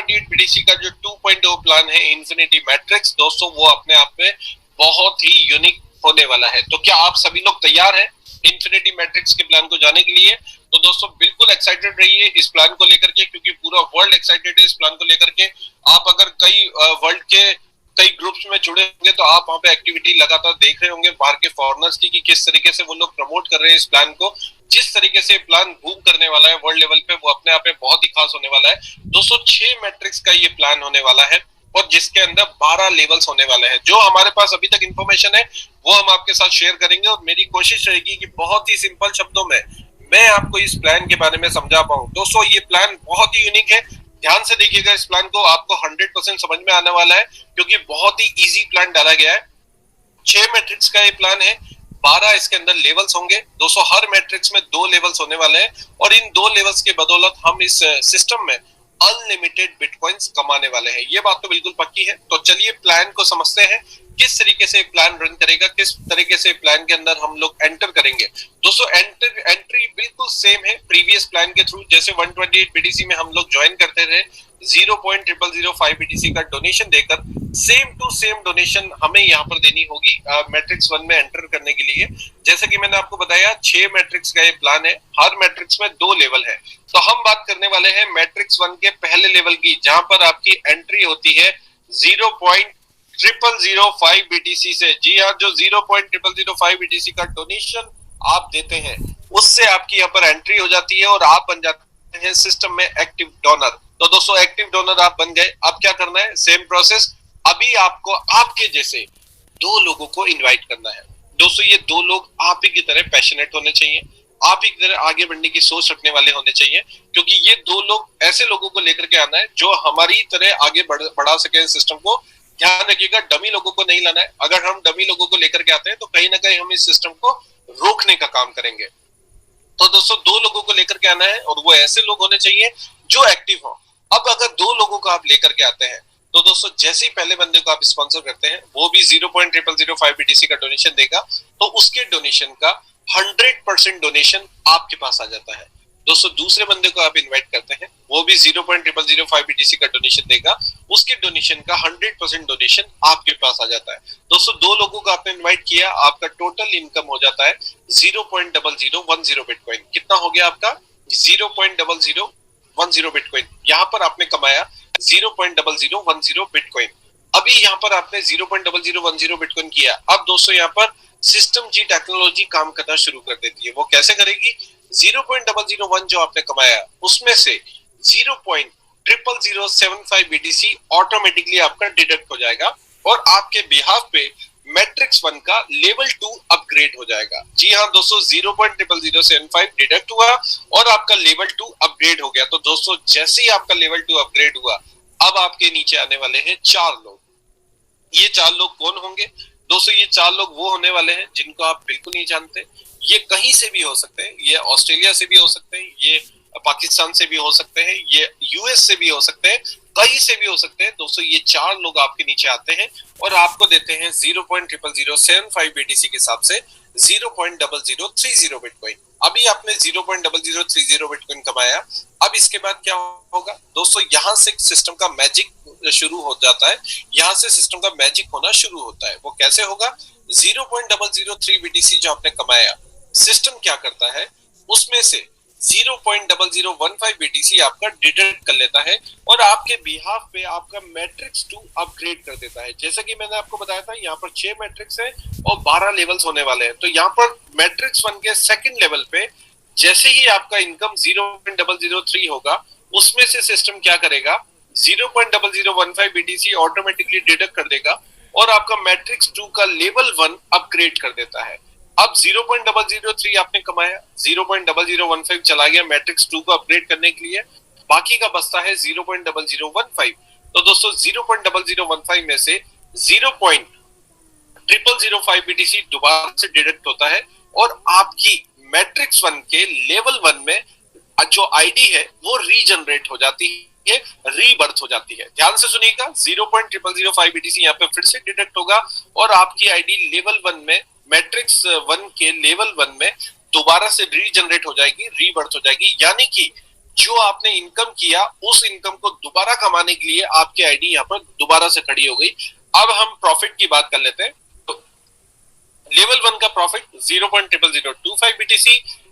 128 BTC का जो 2.0 plan है इन्फिनिटी मैट्रिक्स दोस्तों, वो अपने आप में बहुत ही यूनिक होने वाला है। तो क्या आप सभी लोग तैयार हैं इन्फिनिटी मैट्रिक्स के प्लान को जाने के लिए? तो दोस्तों बिल्कुल एक्साइटेड रहिए इस प्लान को लेकर के, क्योंकि पूरा वर्ल्ड एक्साइटेड है इस प्लान को लेकर के। आप अगर कई वर्ल्ड के कई ग्रुप्स में जुड़े होंगे तो आप वहां पे एक्टिविटी लगातार देख रहे होंगे बाहर के फॉरेनर्स की, कि किस तरीके से वो लोग प्रमोट कर रहे हैं इस प्लान को। जिस तरीके से प्लान बूम करने वाला है वर्ल्ड लेवल पे, वो अपने आप में बहुत ही खास होने वाला है दोस्तों। 6 मैट्रिक्स का ये प्लान होने वाला है और जिसके अंदर 12 लेवल्स होने वाले हैं। जो हमारे पास अभी तक इंफॉर्मेशन है वो हम आपके साथ शेयर करेंगे और मेरी कोशिश रहेगी कि बहुत ही सिंपल शब्दों में मैं आपको इस प्लान के बारे में समझा पाऊं। दोस्तों ये प्लान बहुत ही यूनिक है, ध्यान से देखिएगा इस प्लान को, आपको 100% समझ में आने वाला है क्योंकि बहुत ही इजी प्लान डाला गया है। 6 मैट्रिक्स का ये प्लान है, 12 इसके अंदर लेवल्स होंगे दोस्तों। हर मैट्रिक्स में 2 लेवल्स होने वाले हैं और इन 2 लेवल्स के बदौलत हम इस सिस्टम में अनलिमिटेड बिटकॉइंस कमाने वाले हैं। ये बात तो बिल्कुल पक्की है। तो चलिए प्लान को समझते हैं, किस तरीके से प्लान रन करेगा, किस तरीके से प्लान के अंदर हम लोग एंटर करेंगे। दोस्तों एंट्री बिल्कुल सेम है प्रीवियस प्लान के थ्रू। जैसे 128 बीटीसी में हम लोग ज्वाइन करते थे 0.0005 बीटीसी का डोनेशन देकर, सेम टू सेम डोनेशन हमें यहाँ पर देनी होगी मैट्रिक्स 1 में एंटर करने के लिए। जैसे कि मैंने आपको बताया 6 मैट्रिक्स का ये प्लान है, हर मैट्रिक्स में 2 लेवल है। तो हम बात करने वाले हैं मैट्रिक्स 1 के पहले लेवल की, जहां पर आपकी एंट्री होती है 0.0005 बीटीसी से। जी हाँ, जो 0.0005 बीटीसी का डोनेशन आप देते हैं उससे आपकी यहाँ पर एंट्री हो जाती है और आप बन जाते हैं सिस्टम में एक्टिव डोनर। तो दोस्तों एक्टिव डोनर आप बन गए। अब क्या करना है, सेम प्रोसेस। अभी आपको आपके जैसे 2 लोगों को इनवाइट करना है दोस्तों। ये 2 लोग आप ही की तरह पैशनेट होने चाहिए, आप ही की तरह आगे बढ़ने की सोच रखने वाले होने चाहिए, क्योंकि ये 2 लोग ऐसे लोगों को लेकर के आना है जो हमारी तरह आगे बढ़ा सके सिस्टम को। ध्यान रखिएगा, डमी लोगों को नहीं लाना है। अगर हम डमी लोगों को लेकर के आते हैं तो कहीं ना कहीं हम इस सिस्टम को रोकने का काम करेंगे। तो दोस्तों 2 लोगों को लेकर के आना है और वो ऐसे लोग होने चाहिए जो एक्टिव हो। अब अगर 2 लोगों को आप लेकर के आते हैं तो दोस्तों जैसे ही पहले बंदे को आप स्पॉन्सर करते हैं वो भी 0.0005 बीटीसी का डोनेशन देगा, तो उसके डोनेशन का 100% डोनेशन आपके पास आ जाता है। दोस्तों दूसरे बंदे को आप इनवाइट करते हैं, वो भी 0.0005 बीटीसी का डोनेशन देगा, उसके डोनेशन का 100% डोनेशन आपके पास आ जाता है। दोस्तों 2 लोगों को आपने इनवाइट किया, आपका टोटल इनकम हो जाता है 0.0010 बिटकॉइन। कितना हो गया आपका? 0.0010 बिटकॉइन। यहाँ पर आपने कमाया 0.0010 बिटकॉइन। अभी यहाँ पर आपने 0.0010 बिटकॉइन किया। अब दोस्तों यहाँ पर सिस्टम जी टेक्नोलॉजी काम करना शुरू कर देती है। वो कैसे करेगी? 0.001 जो आपने कमाया उसमें से 0.00075 बीटीसी ऑटोमेटिकली आपका डिडक्ट हो जाएगा और आपके बिहाफ पे मैट्रिक्स 1 का लेवल 2 अपग्रेड हो जाएगा। जी हाँ दोस्तों, 0.00075 डिडक्ट हुआ और आपका लेवल 2 अपग्रेड हो गया। तो दोस्तों जैसे ही आपका लेवल 2 अपग्रेड हुआ, अब आपके नीचे आने वाले हैं 4 लोग। ये 4 लोग कौन होंगे दोस्तों? ये 4 लोग वो होने वाले हैं जिनको आप बिल्कुल नहीं जानते। ये कहीं से भी हो सकते हैं, ये ऑस्ट्रेलिया से भी हो सकते हैं, ये पाकिस्तान से भी हो सकते हैं, ये यूएस से भी हो सकते हैं, कहीं से भी हो सकते हैं। दोस्तों ये 4 लोग आपके नीचे आते हैं और आपको देते हैं 0.0075 बीटीसी के हिसाब से 0.0030 बिटकॉइन। अभी आपने 0.0030 बिटकॉइन कमाया। अब इसके बाद क्या होगा दोस्तों? यहाँ से सिस्टम का मैजिक शुरू हो जाता है, यहाँ से सिस्टम का मैजिक होना शुरू होता है। वो कैसे होगा? 0.003 बीटीसी जो आपने कमाया, सिस्टम क्या करता है उसमें से 0.0015 बीटीसी आपका डिडक्ट कर लेता है और आपके बिहाफ पे आपका मैट्रिक्स 2 अपग्रेड कर देता है। जैसा कि मैंने आपको बताया था, यहाँ पर 6 मैट्रिक्स है और 12 लेवल्स होने वाले हैं। तो यहाँ पर मैट्रिक्स 1 के सेकंड लेवल पे जैसे ही आपका इनकम 0.003 होगा, उसमें से सिस्टम क्या करेगा? 0.0015 बीटीसी ऑटोमेटिकली डिडक्ट कर देगा और आपका मैट्रिक्स 2 का लेवल 1 अपग्रेड कर देता है। अब 0.003 आपने कमाया, 0.0015 चला गया मैट्रिक्स 2 को अपग्रेड करने के लिए, बाकी का बचता है 0.0015। तो दोस्तों 0.0015 में से 0.0005 बीटीसी दोबारा से डिडक्ट होता है और आपकी मैट्रिक्स 1 के लेवल 1 में जो आईडी है वो रीजनरेट हो जाती है, रीबर्थ हो जाती है। ध्यान से सुनिएगा, 0.0005 बीटीसी यहाँ पे फिर से डिडक्ट होगा और आपकी आईडी लेवल 1 में, मैट्रिक्स 1 के लेवल 1 में दोबारा से रीजनरेट हो जाएगी, रीबर्थ हो जाएगी। यानी कि जो आपने इनकम किया उस इनकम को दोबारा कमाने के लिए आपकी आईडी यहाँ पर दोबारा से खड़ी हो गई। अब हम प्रॉफिट की बात कर लेते हैं। तो लेवल 1 का प्रॉफिट 0.00025 BTC,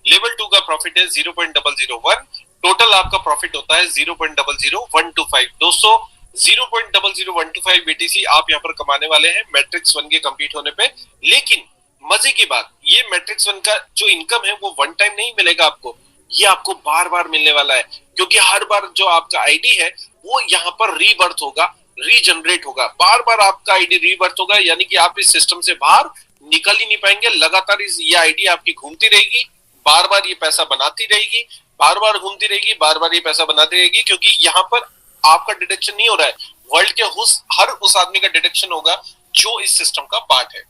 लेवल 2 का प्रॉफिट है 0.001, टोटल आपका प्रॉफिट होता है 0.00125। दोस्तों 0.00125 BTC आप यहाँ पर कमाने वाले हैं मैट्रिक्स 1 के कंप्लीट होने पे। लेकिन मजे की बात, ये मैट्रिक्स 1 का जो इनकम है वो वन टाइम नहीं मिलेगा आपको, ये आपको बार बार मिलने वाला है, क्योंकि हर बार जो आपका आईडी है वो यहाँ पर रीबर्थ होगा, रीजनरेट होगा, बार बार आपका आईडी रीबर्थ होगा, यानी कि आप इस सिस्टम से बाहर निकल ही नहीं पाएंगे। लगातार ये आईडी आपकी घूमती रहेगी, बार बार ये पैसा बनाती रहेगी, बार बार घूमती रहेगी, बार बार ये पैसा बनाती रहेगी, क्योंकि यहाँ पर आपका डिडक्शन नहीं हो रहा है, वर्ल्ड के हर उस आदमी का डिडक्शन होगा जो इस सिस्टम का पार्ट है।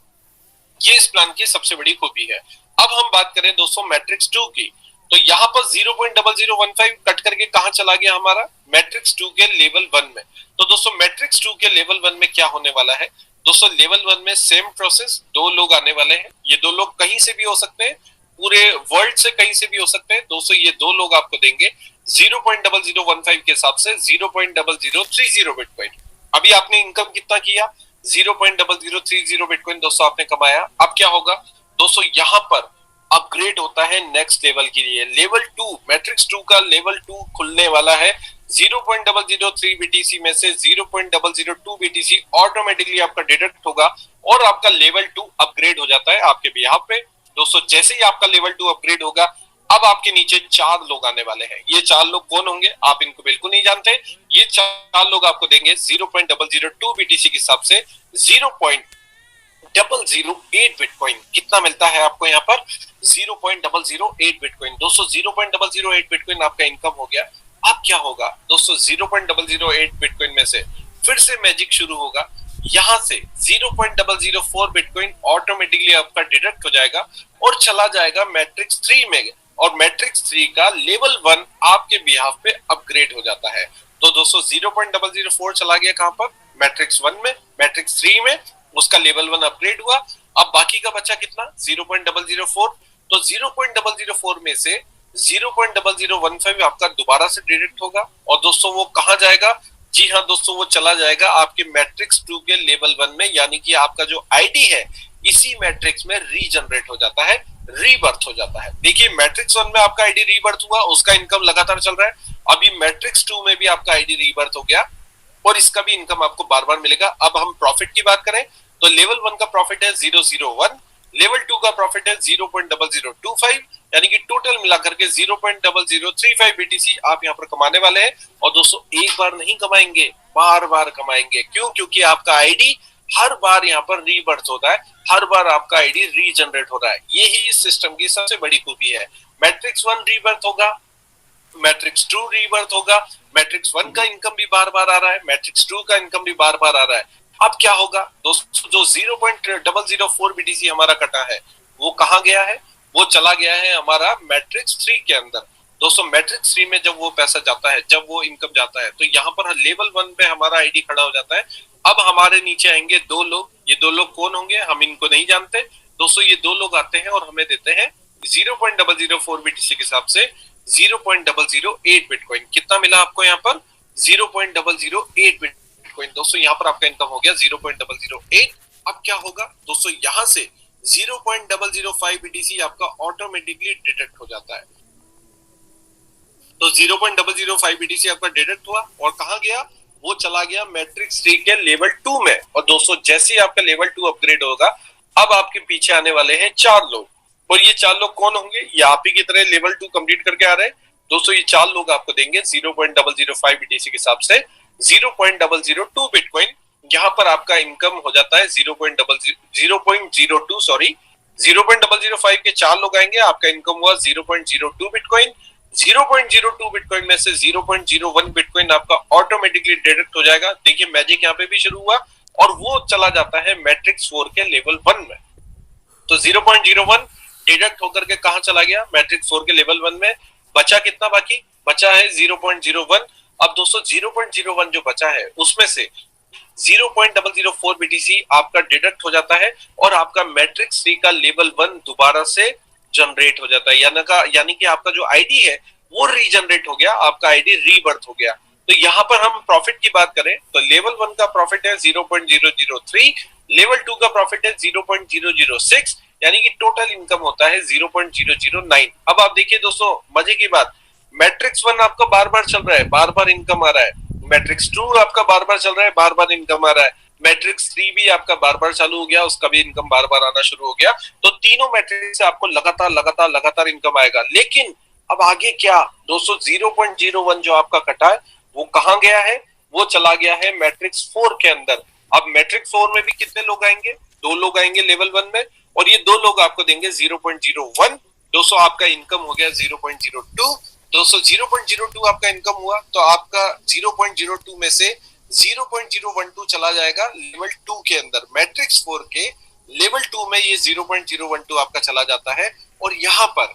ये इस प्लान की सबसे बड़ी खूबी है। अब हम बात करें दोस्तों मैट्रिक्स 2 की, तो यहाँ पर 0.0015 कट करके कहां चला गया हमारा, मैट्रिक्स 2 के लेवल 1 में। तो दोस्तों मैट्रिक्स 2 के लेवल 1 में क्या होने वाला है दोस्तों, लेवल 1 में सेम प्रोसेस, दो लोग आने वाले हैं। ये दो लोग कहीं से भी हो सकते हैं, पूरे वर्ल्ड से कहीं से भी हो सकते हैं। दोस्तों ये दो लोग आपको देंगे 0.0015 के हिसाब से 0.0030 बिटकॉइन। अभी आपने इनकम कितना किया, 0.0030 बिटकॉइन दोस्तों आपने कमाया। अब क्या होगा दोस्तों, यहाँ पर अपग्रेड होता है नेक्स्ट लेवल के लिए। लेवल 2 मैट्रिक्स 2 का लेवल 2 खुलने वाला है। 0.003 BTC में से 0.002 BTC ऑटोमेटिकली आपका डिडक्ट होगा और आपका लेवल 2 अपग्रेड हो जाता है आपके बिहाफ पे। दोस्तों जैसे ही आपका लेवल 2 अपग्रेड होगा, अब आपके नीचे 4 लोग आने वाले हैं। ये 4 लोग कौन होंगे आप इनको बिल्कुल नहीं जानते। ये 4 लोग आपको देंगे 0.002 BTC के हिसाब से 0.008 बिटकॉइन। कितना मिलता है आपको यहाँ पर, 0.008 बिटकॉइन। दोस्तों 0.008 बिटकॉइन आपका इनकम हो गया। अब क्या होगा दोस्तों, 0.008 बिटकॉइन में से फिर से मैजिक शुरू होगा। यहां से 0.004 बिटकॉइन ऑटोमेटिकली आपका डिडक्ट हो जाएगा और चला जाएगा मैट्रिक्स 3 में, और मैट्रिक्स 3 का लेवल 1 आपके बिहाफ पे अपग्रेड हो जाता है। तो दोस्तों 0.004 चला गया कहां पर, मैट्रिक्स 1 में, मैट्रिक्स 3 में उसका लेवल 1 अपग्रेड हुआ। अब बाकी का बचा कितना, 0.004। तो 0.004 में से 0.0015 आपका दोबारा से डिडक्ट होगा, और दोस्तों वो कहां जाएगा, जी हाँ दोस्तों वो चला जाएगा आपके मैट्रिक्स 2 के लेवल 1 में, यानी कि आपका जो आईडी है इसी मैट्रिक्स में रीजनरेट हो जाता है, रीबर्थ हो जाता है। देखिए मैट्रिक्स 1 में आपका आईडी रीबर्थ हुआ, उसका इनकम लगातार चल रहा है। अभी मैट्रिक्स 2 में भी आपका आईडी रीबर्थ हो गया और इसका भी इनकम आपको बार बार मिलेगा। अब हम प्रॉफिट की बात करें तो लेवल 1 का प्रॉफिट है 001, लेवल 2 का प्रॉफिट है 0.0025, यानी कि टोटल मिलाकर के 0.0035 BTC आप यहाँ पर कमाने वाले हैं। और दोस्तों एक बार नहीं कमाएंगे, बार बार कमाएंगे। क्यों, क्योंकि आपका आईडी हर बार यहाँ पर रीबर्थ होता है, हर बार आपका आईडी रीजनरेट हो रहा है। यही इस सिस्टम की सबसे बड़ी खूबी है। मैट्रिक्स 1 रीबर्थ होगा, मैट्रिक्स 2 रीबर्थ होगा, मैट्रिक्स 1 का इनकम भी बार बार आ रहा है, मैट्रिक्स 2 का इनकम भी बार बार आ रहा है। अब क्या होगा दोस्तों, जो 0.004 BTC हमारा कटा है वो कहां गया है, वो चला गया है हमारा मैट्रिक्स 3 के अंदर। दोस्तों मैट्रिक्स 3 में जब वो पैसा जाता है, जब वो इनकम जाता है, तो यहाँ पर लेवल 1 पे हमारा आईडी खड़ा हो जाता है। अब हमारे नीचे आएंगे 2 लोग। ये 2 लोग कौन होंगे, हम इनको नहीं जानते। दोस्तों ये 2 लोग आते हैं और हमें देते हैं 0.004 BTC के हिसाब से 0.008 बिटकॉइन। कितना मिला आपको यहाँ पर, 0.008 बिटकॉइन। दोस्तों यहाँ पर आपका इनकम हो गया 0.008। अब क्या होगा दोस्तों, यहाँ से 0.005 BTC आपका ऑटोमेटिकली डिडक्ट हो जाता है। तो 0.005 BTC आपका डिडक्ट हुआ और कहां गया, वो चला गया मैट्रिक्स 3 के लेवल 2 में। और दोस्तों जैसे ही आपका लेवल 2 अपग्रेड होगा, अब आपके पीछे आने वाले हैं 4 लोग। और ये 4 लोग कौन होंगे, ये आप ही की तरह लेवल 2 कंप्लीट करके आ रहे हैं। दोस्तों ये 4 लोग आपको देंगे 0.005 BTC के हिसाब से 0.002 बिटकॉइन। यहाँ पर आपका इनकम हो जाता है 0.02 सॉरी 0.005 के 4 लोग आएंगे, आपका इनकम हुआ 0.02 बिटकॉइन। 0.02 बिटकॉइन में से 0.01 बिटकॉइन आपका ऑटोमेटिकली डिडक्ट हो जाएगा। देखिए मैजिक यहाँ पे भी शुरू हुआ और वो चला जाता है मैट्रिक्स 4 के लेवल 1 में। तो 0.01 डिडक्ट होकर के कहां चला गया, मैट्रिक्स 4 के लेवल 1 में। बचा कितना, बाकी बचा है 0.01। अब दोस्तों 0.01 जो बचा है उसमें से 0.004 BTC आपका डिडक्ट हो जाता है और आपका मैट्रिक्स 3 का लेवल 1 दोबारा से जनरेट हो जाता है। यानी कि आपका जो आईडी है वो रीजनरेट हो गया, आपका आईडी रीबर्थ हो गया। तो यहाँ पर हम प्रॉफिट की बात करें तो लेवल 1 का प्रॉफिट है 0.003, लेवल 2 का प्रॉफिट है 0.006, यानी कि टोटल इनकम होता है 0.009। अब आप देखिए दोस्तों मजे की बात, मैट्रिक्स 1 आपका बार बार चल रहा है, बार बार इनकम आ रहा है, मैट्रिक्स 2 आपका बार बार चल रहा है, बार बार इनकम आ रहा है, मैट्रिक्स 3 भी आपका बार बार चालू हो गया, उसका भी इनकम बार बार आना शुरू हो गया। तो तीनों मैट्रिक्स से आपको लगातार लगातार लगातार इनकम आएगा। लेकिन अब आगे क्या दोस्तों, 0.01 जो आपका कटा है वो कहां गया है, वो चला गया है मैट्रिक्स 4 के अंदर। अब मैट्रिक्स 4 में भी कितने लोग आएंगे, 2 लोग आएंगे लेवल 1 में, और ये 2 लोग आपको देंगे 0.01। दोस्तों आपका इनकम हो गया 0.02। दोस्तों 0.02 आपका इनकम हुआ तो आपका 0.02 में से 0.012 चला जाएगा लेवल 2 के अंदर, मैट्रिक्स 4 के लेवल 2 में ये 0.012 आपका चला जाता है। और यहाँ पर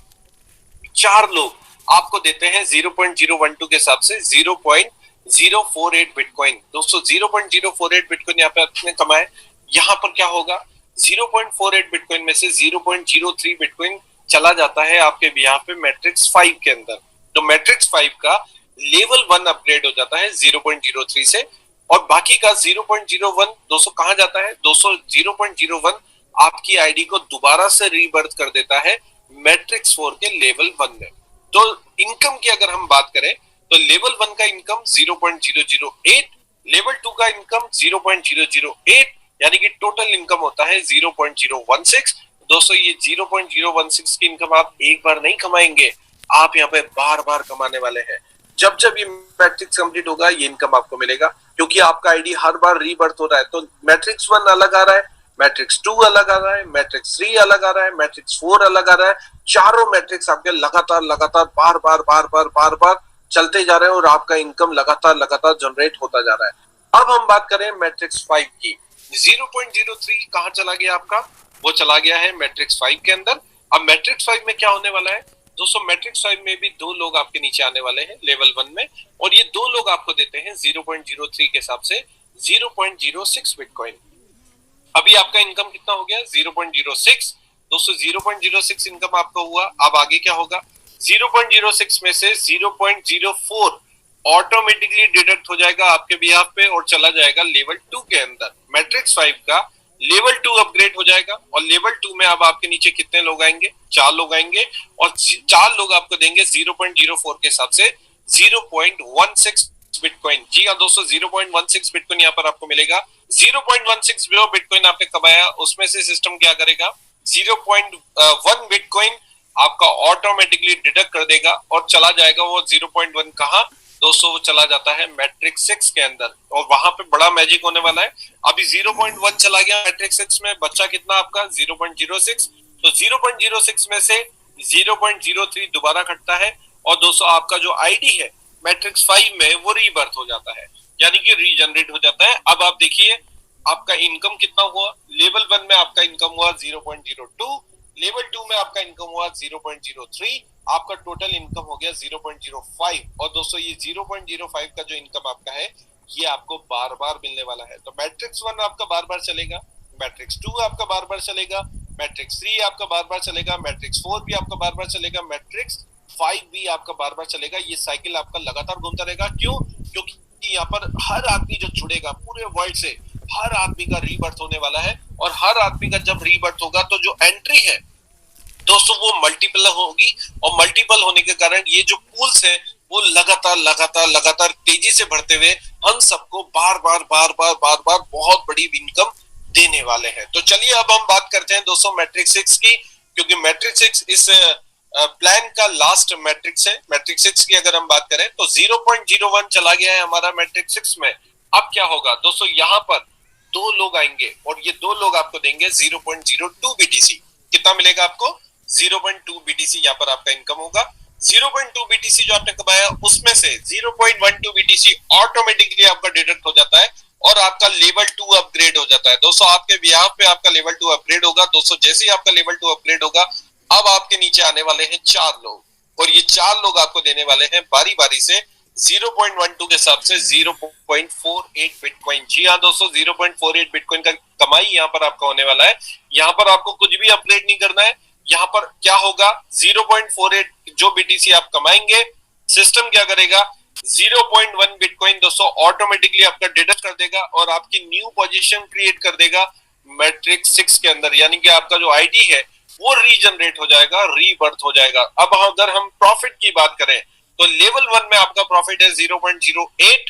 4 लोग आपको देते हैं 0.012 के हिसाब से 0.048 बिटकॉइन। दोस्तों 0.048 बिटकॉइन यहाँ पे आपने कमाए, यहाँ पर क्या होगा, 0.48 बिटकॉइन में से 0.03 बिटकॉइन चला जाता है आपके बिहाफ पे मैट्रिक्स 5 के अंदर। तो मैट्रिक्स 5 का लेवल 1 अपग्रेड हो जाता है 0.03 से, और बाकी का 0.01 दोस्तों कहां जाता है, दोस्तों 0.01 आपकी आईडी को दोबारा से रीबर्थ कर देता है मैट्रिक्स 4 के लेवल 1 में। तो इनकम की अगर हम बात करें तो लेवल 1 का इनकम 0.008, लेवल 2 का इनकम 0.008, यानी कि टोटल इनकम होता है 0.016। दोस्तों ये 0.016 की इनकम आप एक बार नहीं कमाएंगे, आप यहाँ पे बार बार कमाने वाले हैं। जब जब ये मैट्रिक्स कंप्लीट होगा ये इनकम आपको मिलेगा, क्योंकि आपका आईडी हर बार रीबर्थ हो रहा है। तो मैट्रिक्स 1 अलग आ रहा है, मैट्रिक्स 2 अलग आ रहा है, मैट्रिक्स 3 अलग आ रहा है, मैट्रिक्स 4 अलग आ रहा है, चारों मैट्रिक्स आपके लगातार लगातार बार बार बार बार बार बार चलते जा रहे हैं और आपका इनकम लगातार लगातार जनरेट होता जा रहा है। अब हम बात करें मैट्रिक्स 5 की, 0.03 कहां चला गया आपका, वो चला गया है मैट्रिक्स 5 के अंदर। अब मैट्रिक्स 5 में क्या होने वाला है दोस्तों, मैट्रिक्स 5 में भी 2 लोग आपके नीचे आने वाले हैं लेवल 1 में, और ये 2 लोग आपको देते हैं 0.03 के हिसाब से 0.06 बिटकॉइन। अभी आपका इनकम कितना हो गया 0.06। दोस्तों 0.06 इनकम आपका हुआ, अब आगे क्या होगा, 0.06 में से 0.04 ऑटोमेटिकली डिडक्ट हो जाएगा आपके बिहाफ पे और चला जाएगा लेवल 2 के अंदर। मैट्रिक्स 5 का लेवल 2 अपग्रेड हो जाएगा, और लेवल 2 में अब आपके नीचे कितने लोग आएंगे, 4 लोग आएंगे, और 4 लोग आपको देंगे 0.04 के हिसाब से 0.16 बिटकॉइन। जी हाँ दोस्तों 0.16 बिटकॉइन यहाँ पर आपको मिलेगा। 0.16 बिटकॉइन आपने कमाया, उसमें से सिस्टम क्या करेगा, 0.1 बिटकॉइन आपका ऑटोमेटिकली डिडक्ट कर देगा और चला जाएगा वो 0.1 कहां दोस्तों, वो चला जाता है मैट्रिक्स 6 के अंदर, और वहां पे बड़ा मैजिक होने वाला है। अभी 0.1 चला गया मैट्रिक्स 6 में, बच्चा कितना आपका 0.06। तो 0.06 में से 0.03 दोबारा कटता है, और दोस्तों आपका जो आईडी है मैट्रिक्स 5 में वो रीबर्थ हो जाता है, यानी कि रीजनरेट हो जाता है। अब आप देखिए आपका इनकम कितना हुआ, लेवल 1 में आपका इनकम हुआ 0.02, लेवल 2 में आपका इनकम हुआ 0.03, आपका टोटल इनकम हो गया 0.05। और दोस्तों ये 0.05 का जो इनकम आपका है ये आपको बार बार मिलने वाला है। तो मैट्रिक्स 1 आपका बार बार चलेगा, मैट्रिक्स 2 आपका बार बार चलेगा, मैट्रिक्स 3 आपका बार बार चलेगा, मैट्रिक्स 4 भी आपका बार बार चलेगा, मैट्रिक्स 5 भी आपका बार बार चलेगा। ये साइकिल आपका लगातार घूमता रहेगा। क्यों? क्योंकि यहाँ पर हर आदमी जो जुड़ेगा पूरे वर्ल्ड से, हर आदमी का रीबर्थ होने वाला है, और हर आदमी का जब रीबर्थ होगा तो जो एंट्री है दोस्तों वो मल्टीपल होगी, और मल्टीपल होने के कारण ये जो पूल्स है वो लगातार लगातार लगातार तेजी से बढ़ते हुए हम सबको बार बार बार बार बार बार बहुत बड़ी इनकम देने वाले हैं। तो चलिए अब हम बात करते हैं दोस्तों मैट्रिक्स 6 की, क्योंकि मैट्रिक्स 6 इस प्लान का लास्ट मैट्रिक्स है। मैट्रिक्स 6 की अगर हम बात करें तो 0.01 चला गया है हमारा मैट्रिक्स 6 में। अब क्या होगा दोस्तों, यहाँ पर 2 लोग आएंगे और ये 2 लोग आपको देंगे 0.02 बीटीसी। कितना मिलेगा आपको, 0.2 बीटीसी यहाँ पर आपका इनकम होगा। 0.2 बीटीसी जो आपने कमाया उसमें से 0.12 बीटीसी ऑटोमेटिकली आपका डिडक्ट हो जाता है और आपका लेवल 2 अपग्रेड हो जाता है। दोस्तों आपके बिहाफ पे आपका लेवल 2 अपग्रेड होगा। दोस्तों जैसे ही आपका लेवल 2 अपग्रेड होगा अब आपके नीचे आने वाले हैं 4 लोग, और ये 4 लोग आपको देने वाले हैं बारी बारी से 0.12 के हिसाब से 0.48 बिटकॉइन। जी हाँ दोस्तों 0.48 बिटकॉइन का कमाई यहाँ पर आपका होने वाला है। यहाँ पर आपको कुछ भी अपग्रेड नहीं करना है। यहाँ पर क्या होगा, 0.48 जो बीटीसी आप कमाएंगे सिस्टम क्या करेगा, 0.1 बिटकॉइन दोस्तों ऑटोमेटिकली आपका डिडक्ट कर देगा और आपकी न्यू पोजीशन क्रिएट कर देगा मैट्रिक्स 6 के अंदर, यानी कि आपका जो आईडी है वो रीजनरेट हो जाएगा, रीबर्थ हो जाएगा। अब अगर हम प्रॉफिट की बात करें तो लेवल 1 में आपका प्रॉफिट है 0.08,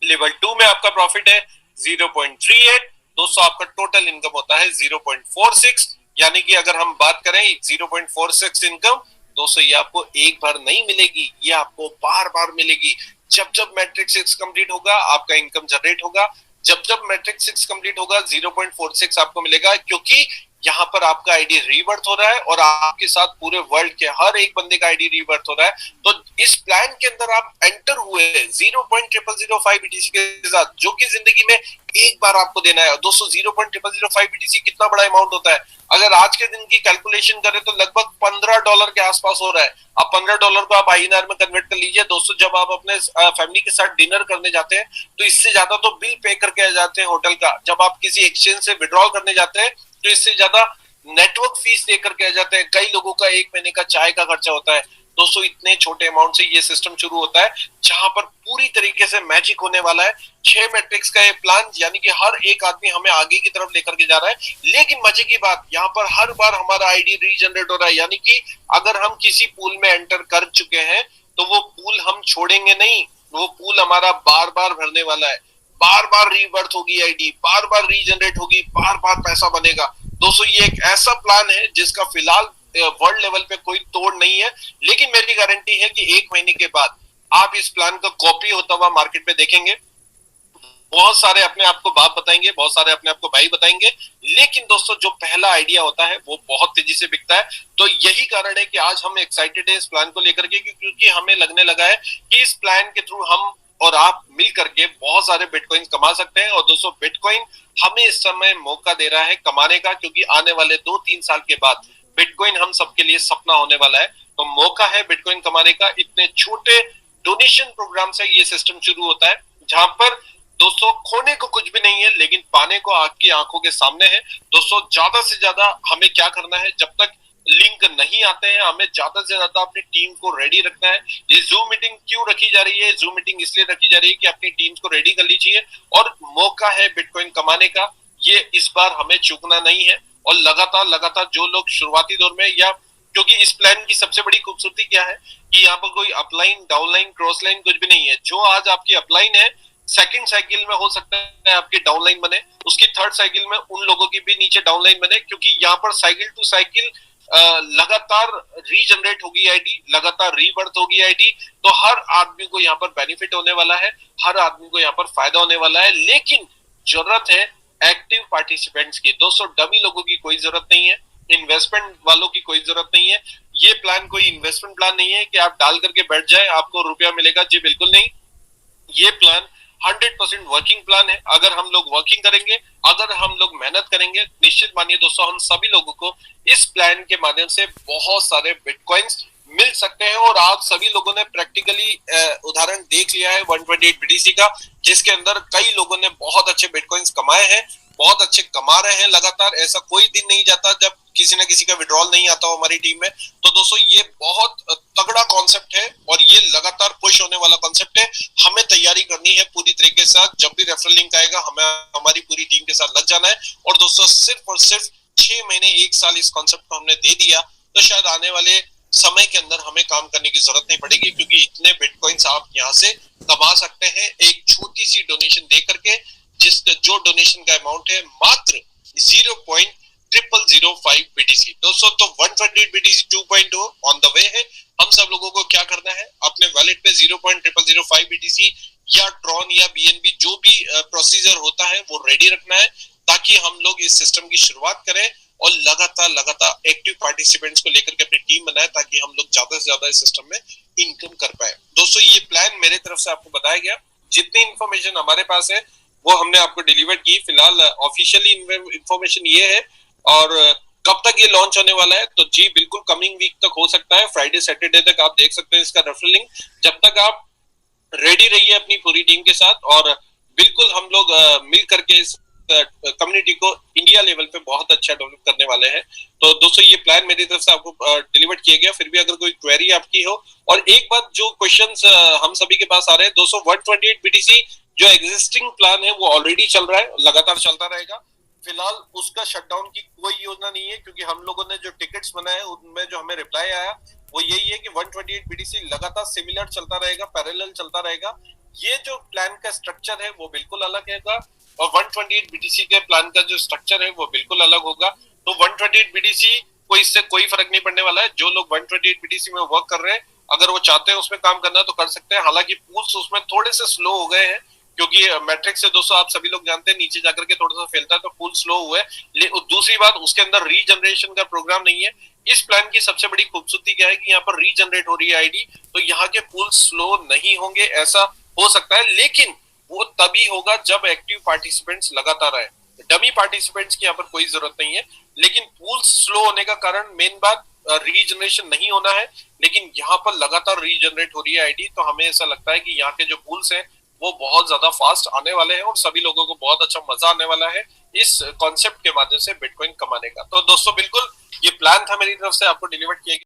लेवल 2 में आपका प्रॉफिट है 0.38, दोस्तों आपका टोटल इनकम होता है 0.46, यानी कि अगर हम बात करें 0.46 इनकम दोस्तों ये आपको एक बार नहीं मिलेगी, ये आपको बार बार मिलेगी। जब जब मैट्रिक्स 6 कंप्लीट होगा आपका इनकम जनरेट होगा, जब जब मैट्रिक्स 6 कंप्लीट होगा 0.46 आपको मिलेगा, क्योंकि यहाँ पर आपका आईडी रीबर्थ हो रहा है और आपके साथ पूरे वर्ल्ड के हर एक बंदे का आईडी रीबर्थ हो रहा है। तो इस प्लान के अंदर आप एंटर हुए 0.0005 BTC के साथ, जो कि जिंदगी में एक बार आपको देना है। दोस्तों 0.0005 BTC कितना बड़ा अमाउंट होता है, अगर आज के दिन की कैलकुलेशन करें तो लगभग $15 के आसपास हो रहा है। अब $15 को आप INR में कन्वर्ट कर लीजिए दोस्तों, जब आप अपने फैमिली के साथ डिनर करने जाते हैं तो इससे ज्यादा तो बिल पे करके आ जाते हैं होटल का, जब आप किसी एक्सचेंज से विड्रॉल करने जाते हैं तो इससे ज्यादा नेटवर्क फीस दे करके आ जाते हैं। कई लोगों का एक महीने का चाय का खर्चा होता है। दोस्तों इतने छोटे अमाउंट से ये सिस्टम शुरू होता है जहां पर पूरी तरीके से मैजिक होने वाला है। 6 मैट्रिक्स का ये प्लान, यानी कि हर एक आदमी हमें आगे की तरफ लेकर के जा रहा है। लेकिन मजे की बात यहाँ पर हर बार हमारा आईडी रीजनरेट हो रहा है, यानी कि अगर हम किसी पूल में एंटर कर चुके हैं तो वो पूल हम छोड़ेंगे नहीं, वो पूल हमारा बार बार भरने वाला है, बार बार रीबर्थ होगी आईडी, बार बार रीजनरेट होगी, बार बार पैसा बनेगा। दोस्तों ये एक ऐसा प्लान है जिसका फिलहाल वर्ल्ड लेवल पे कोई तोड़ नहीं है, लेकिन मेरी गारंटी है कि 1 महीने के बाद आप इस प्लान का कॉपी होता हुआ मार्केट में देखेंगे। बहुत सारे अपने आप को बाप बताएंगे, बहुत सारे अपने आप को भाई बताएंगे, लेकिन दोस्तों जो पहला आइडिया होता है वो बहुत तेजी से बिकता है। तो यही कारण है कि आज हम एक्साइटेड है इस प्लान को लेकर के, क्योंकि हमें लगने लगा है कि इस प्लान के थ्रू हम और आप मिल करके बहुत सारे बिटकॉइन कमा सकते हैं। और दोस्तों बिटकॉइन हमें इस समय मौका दे रहा है कमाने का, क्योंकि आने वाले 2-3 साल के बाद बिटकॉइन हम सबके लिए सपना होने वाला है। तो मौका है बिटकॉइन कमाने का। इतने छोटे डोनेशन प्रोग्राम से ये सिस्टम शुरू होता है, जहां पर दोस्तों खोने को कुछ भी नहीं है, लेकिन पाने को आपकी आंखों के सामने है। दोस्तों ज्यादा से ज्यादा हमें क्या करना है, जब तक लिंक नहीं आते हैं हमें ज्यादा से ज्यादा अपनी टीम को रेडी रखना है। ये जूम मीटिंग क्यों रखी जा रही है, जूम मीटिंग इसलिए रखी जा रही है कि अपनी टीम्स को रेडी कर लीजिए, और मौका है बिटकॉइन कमाने का, ये इस बार हमें चूकना नहीं है। और लगातार लगातार जो लोग शुरुआती दौर में, या क्योंकि इस प्लान की सबसे बड़ी खूबसूरती क्या है कि यहाँ पर कोई अपलाइन, डाउनलाइन, क्रॉस लाइन कुछ भी नहीं है। जो आज आपकी अपलाइन है, सेकंड साइकिल में हो सकता है आपकी डाउनलाइन बने, उसकी थर्ड साइकिल में उन लोगों की भी नीचे डाउनलाइन बने, क्योंकि यहाँ पर साइकिल टू साइकिल लगातार रीजनरेट होगी आईडी, लगातार रीबर्थ होगी आईडी। तो हर आदमी को यहाँ पर बेनिफिट होने वाला है, हर आदमी को यहाँ पर फायदा होने वाला है। लेकिन जरूरत है एक्टिव पार्टिसिपेंट्स की। दोस्तों डमी लोगों की कोई जरूरत नहीं है, इन्वेस्टमेंट वालों की कोई जरूरत नहीं है। ये प्लान कोई इन्वेस्टमेंट प्लान नहीं है कि आप डाल करके बैठ जाए आपको रुपया मिलेगा, जी बिल्कुल नहीं। ये प्लान 100% वर्किंग प्लान है। अगर हम लोग वर्किंग करेंगे, अगर हम लोग मेहनत करेंगे, निश्चित मानिए दोस्तों हम सभी लोगों को इस प्लान के माध्यम से बहुत सारे बिटकॉइंस मिल सकते हैं। और आज सभी लोगों ने प्रैक्टिकली उदाहरण देख लिया है 128 BTC का, जिसके अंदर कई लोगों ने बहुत अच्छे बिटकॉइंस कमाए हैं, बहुत अच्छे कमा रहे हैं लगातार। ऐसा कोई दिन नहीं जाता जब किसी ना किसी का विड्रॉल नहीं आता हो हमारी टीम में। तो दोस्तों ये बहुत तगड़ा कॉन्सेप्ट है और ये लगातार पुश होने वाला कॉन्सेप्ट है। हमें तैयारी करनी है पूरी तरीके से। जब भी रेफरल लिंक आएगा हमें हमारी पूरी टीम के साथ लग जाना है। और दोस्तों सिर्फ और सिर्फ 6 महीने 1 साल इस कॉन्सेप्ट को हमने दे दिया तो शायद आने वाले समय के अंदर हमें काम करने की जरूरत नहीं पड़ेगी, क्योंकि इतने बिटकॉइंस आप यहाँ से कमा सकते हैं एक छोटी सी डोनेशन दे करके, जो डोनेशन का अमाउंट है मात्र 0.0005 BTC। दोस्तों तो 128 BTC 2.0 ऑन द वे है। हम सब लोगों को क्या करना है, अपने वॉलेट पे 0.0005 BTC या ट्रॉन या BNB जो भी प्रोसीजर होता है वो रेडी रखना है, ताकि हम लोग इस सिस्टम की शुरुआत करें और लगातार एक्टिव पार्टिसिपेंट्स को लेकर के अपनी टीम बनाए, ताकि हम लोग ज्यादा से ज्यादा इस सिस्टम में इनकम कर पाए। दोस्तों ये प्लान मेरे तरफ से आपको बताया गया, जितनी इंफॉर्मेशन हमारे पास है वो हमने आपको डिलीवर की। फिलहाल ऑफिशियली इंफॉर्मेशन ये है, और कब तक ये लॉन्च होने वाला है तो जी बिल्कुल कमिंग वीक तक हो सकता है, फ्राइडे सैटरडे तक आप देख सकते हैं इसका रेफरल लिंक। जब तक आप रेडी रहिए अपनी पूरी टीम के साथ, और बिल्कुल हम लोग मिल करके इस कम्युनिटी को इंडिया लेवल पे बहुत अच्छा डेवलप करने वाले हैं। तो दोस्तों ये प्लान मेरी तरफ से आपको डिलीवर किया गया। फिर भी अगर कोई क्वेरी आपकी हो, और एक बात जो क्वेश्चंस हम सभी के पास आ रहे हैं दोस्तों, 128 बीटीसी जो एग्जिस्टिंग प्लान है वो ऑलरेडी चल रहा है, लगातार चलता रहेगा। फिलहाल उसका शटडाउन की कोई योजना नहीं है, क्योंकि हम लोगों ने जो टिकट्स बनाए उनमें जो हमें रिप्लाई आया वो यही है कि 128 बीटीसी लगातार सिमिलर चलता रहेगा, पैरेलल चलता रहेगा। ये जो प्लान का स्ट्रक्चर है वो बिल्कुल अलग होगा, और 128 बीटीसी के प्लान का जो स्ट्रक्चर है वो बिल्कुल अलग होगा। तो 128 बीटीसी को इससे कोई फर्क नहीं पड़ने वाला है। जो लोग 128 बीटीसी में वर्क कर रहे हैं, अगर वो चाहते हैं उसमें काम करना तो कर सकते हैं। हालांकि पूल्स उसमें थोड़े से स्लो हो गए हैं, क्योंकि मैट्रिक्स से दोस्तों आप सभी लोग जानते हैं नीचे जाकर के थोड़ा सा फैलता है, तो पूल स्लो हुआ है। दूसरी बात, उसके अंदर रीजनरेशन का प्रोग्राम नहीं है। इस प्लान की सबसे बड़ी खूबसूरती क्या है कि यहाँ पर रीजनरेट हो रही है आईडी, तो यहाँ के पूल स्लो नहीं होंगे, ऐसा हो सकता है, लेकिन वो तभी होगा जब एक्टिव पार्टिसिपेंट्स लगातार आए। डमी पार्टिसिपेंट्स की यहाँ पर कोई जरूरत नहीं है। लेकिन पूल स्लो होने का कारण, मेन बात, रीजनरेशन नहीं होना है, लेकिन यहाँ पर लगातार रीजनरेट हो रही है आईडी। तो हमें ऐसा लगता है कि यहाँ के जो पूल्स हैं वो बहुत ज्यादा फास्ट आने वाले हैं, और सभी लोगों को बहुत अच्छा मजा आने वाला है इस कॉन्सेप्ट के माध्यम से बिटकॉइन कमाने का। तो दोस्तों बिल्कुल ये प्लान था मेरी तरफ से, आपको डिलीवर किया गया।